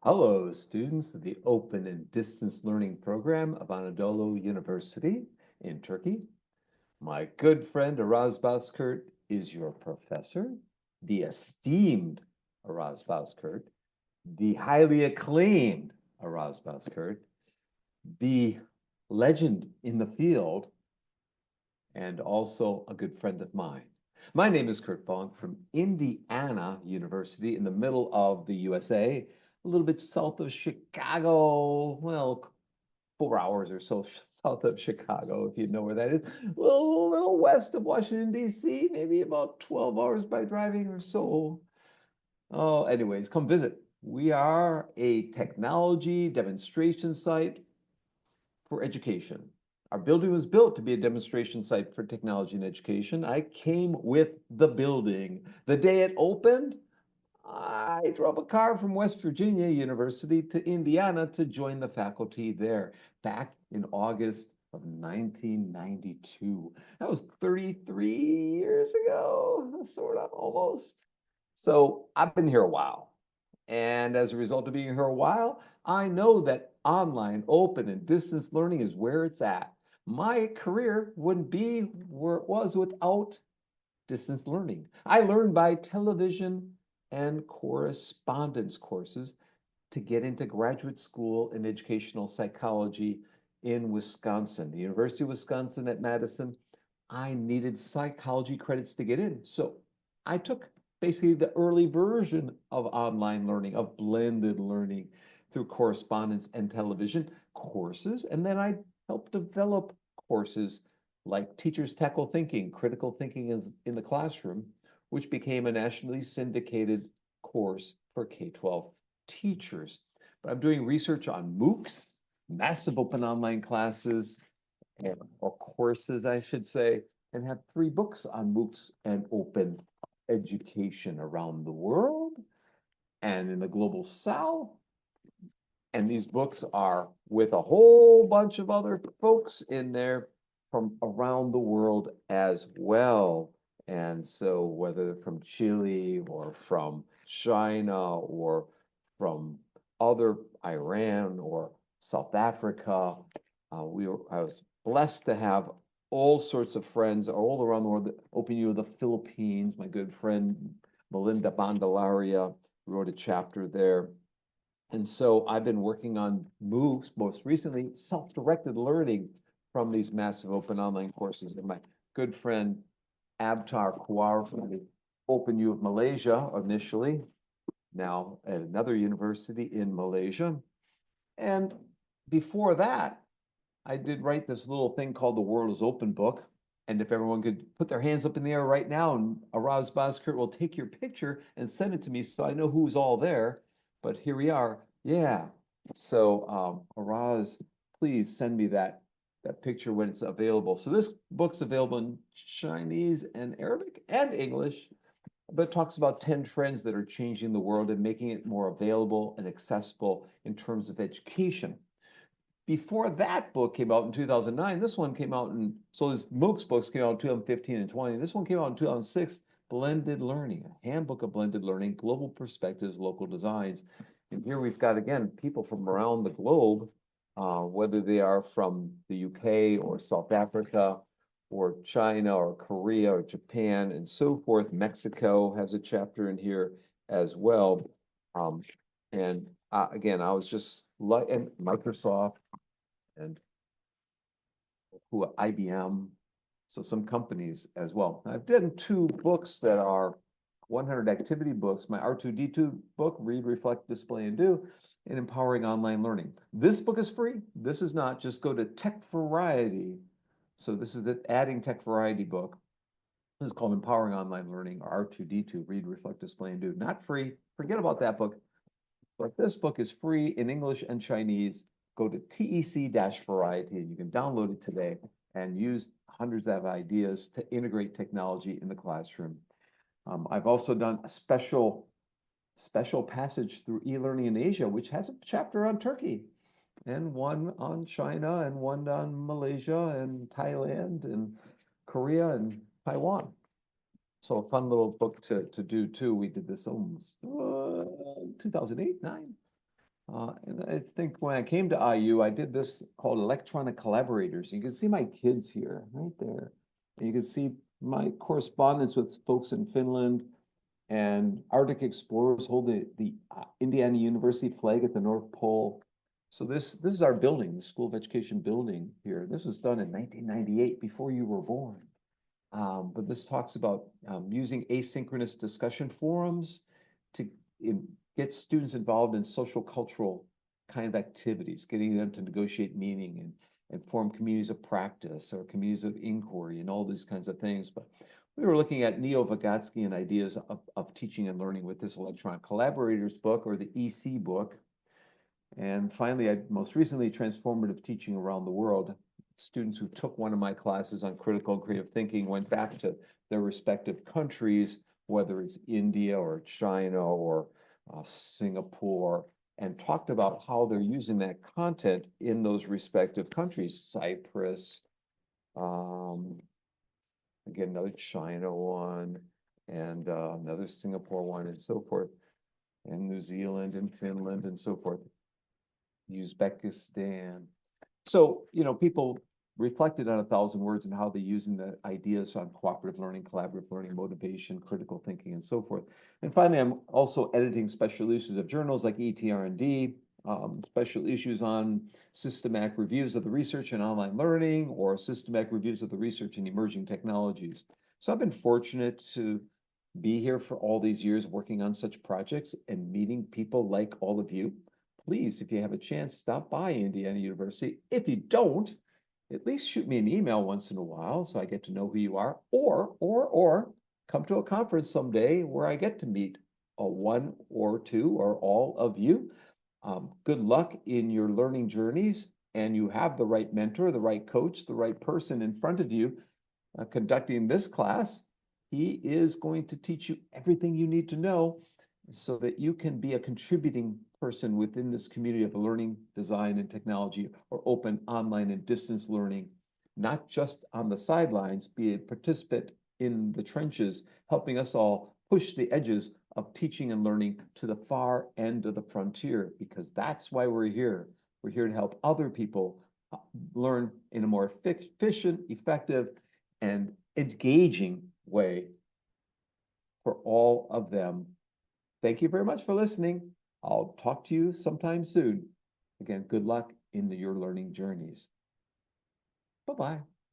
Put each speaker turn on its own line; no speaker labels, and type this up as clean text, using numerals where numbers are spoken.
Hello, students of the Open and Distance Learning Program of Anadolu University in Turkey. My good friend Araz Kurt is your professor, the esteemed Araz Kurt, the highly acclaimed Araz Kurt, the legend in the field, and also a good friend of mine. My name is Curt Bonk from Indiana University in the middle of the USA, a little bit south of Chicago, well, 4 hours or so south of Chicago, if you know where that is. A little west of Washington, D.C., maybe about 12 hours by driving or so. Oh, anyways, come visit. We are a technology demonstration site for education. Our building was built to be a demonstration site for technology and education. I came with the building. The day it opened, I drove a car from West Virginia University to Indiana to join the faculty there back in August of 1992. That was 33 years ago, sort of, almost. So I've been here a while. And as a result of being here a while, I know that online, open, and distance learning is where it's at. My career wouldn't be where it was without distance learning. I learned by television and correspondence courses to get into graduate school in educational psychology in Wisconsin, the University of Wisconsin at Madison. I needed psychology credits to get in. So I took basically the early version of online learning, of blended learning through correspondence and television courses. And then I helped develop courses like Teachers Tackle Thinking, Critical Thinking in the Classroom, which became a nationally syndicated course for K-12 teachers. But I'm doing research on MOOCs, massive open online classes, or courses, I should say, and have 3 books on MOOCs and open education around the world and in the global South. And these books are with a whole bunch of other folks in there from around the world as well. And so, whether from Chile or from China or from other Iran or South Africa, I was blessed to have all sorts of friends all around the world. Open U of the Philippines, my good friend Melinda Bandalaria wrote a chapter there. And so I've been working on MOOCs, most recently self-directed learning from these massive open online courses. And my good friend Abtar Kouar from the Open U of Malaysia initially, now at another university in Malaysia. And before that, I did write this little thing called the World is Open book. And if everyone could put their hands up in the air right now, and Araz Bazkurt will take your picture and send it to me so I know who's all there. But here we are. Yeah. So Araz, please send me that picture when it's available. So this book's available in Chinese and Arabic and English, but talks about 10 trends that are changing the world and making it more available and accessible in terms of education. Before that book came out in 2009, this one came out in, so this MOOCs books came out in 2015 and 20. This one came out in 2006, Blended Learning, a handbook of blended learning, global perspectives, local designs. And here we've got, again, people from around the globe, whether they are from the UK or South Africa or China or Korea or Japan and so forth. Mexico has a chapter in here as well. And again, I was just like, and Microsoft, and who IBM, so some companies as well. I've done 2 books that are 100 activity books, my R2D2 book, Read, Reflect, Display, and Do, and Empowering Online Learning. This book is free. This is not. Just go to Tech Variety. So this is the Adding Tech Variety book. This is called Empowering Online Learning, or R2D2, Read, Reflect, Display, and Do. Not free. Forget about that book. But this book is free in English and Chinese. Go to TEC-Variety and you can download it today and use hundreds of ideas to integrate technology in the classroom. I've also done a special passage through e-learning in Asia, which has a chapter on Turkey and one on China and one on Malaysia and Thailand and Korea and Taiwan. So a fun little book to do too. We did this almost 2008, 9. And I think when I came to IU, I did this called electronic collaborators. You can see my kids here, right there. And you can see my correspondence with folks in Finland and Arctic explorers hold the Indiana University flag at the North Pole. So this is our building, the School of Education building here. This was done in 1998, before you were born. But this talks about using asynchronous discussion forums to in, get students involved in social cultural kind of activities, getting them to negotiate meaning and form communities of practice or communities of inquiry and all these kinds of things. But we were looking at Neo-Vygotskian ideas of teaching and learning with this electronic collaborators book, or the EC book. And finally, I most recently transformative teaching around the world. Students who took one of my classes on critical and creative thinking went back to their respective countries, whether it's India or China or Singapore, and talked about how they're using that content in those respective countries. Cyprus, um, again, another China one, and another Singapore one, and so forth, and New Zealand and Finland and so forth. Uzbekistan. So, people reflected on 1,000 words and how they're using the ideas on cooperative learning, collaborative learning, motivation, critical thinking, and so forth. And finally, I'm also editing special issues of journals like ETR&D, special issues on systematic reviews of the research in online learning, or systematic reviews of the research in emerging technologies. So I've been fortunate to be here for all these years working on such projects and meeting people like all of you. Please, if you have a chance, stop by Indiana University. If you don't, at least shoot me an email once in a while so I get to know who you are, or come to a conference someday where I get to meet a one or two or all of you. Good luck in your learning journeys, and you have the right mentor, the right coach, the right person in front of you conducting this class. He is going to teach you everything you need to know so that you can be a contributing person within this community of learning, design, and technology, or open online and distance learning, not just on the sidelines, be a participant in the trenches, helping us all push the edges of teaching and learning to the far end of the frontier, because that's why we're here. We're here to help other people learn in a more efficient, effective, and engaging way for all of them. Thank you very much for listening. I'll talk to you sometime soon. Again, good luck in your learning journeys. Bye-bye.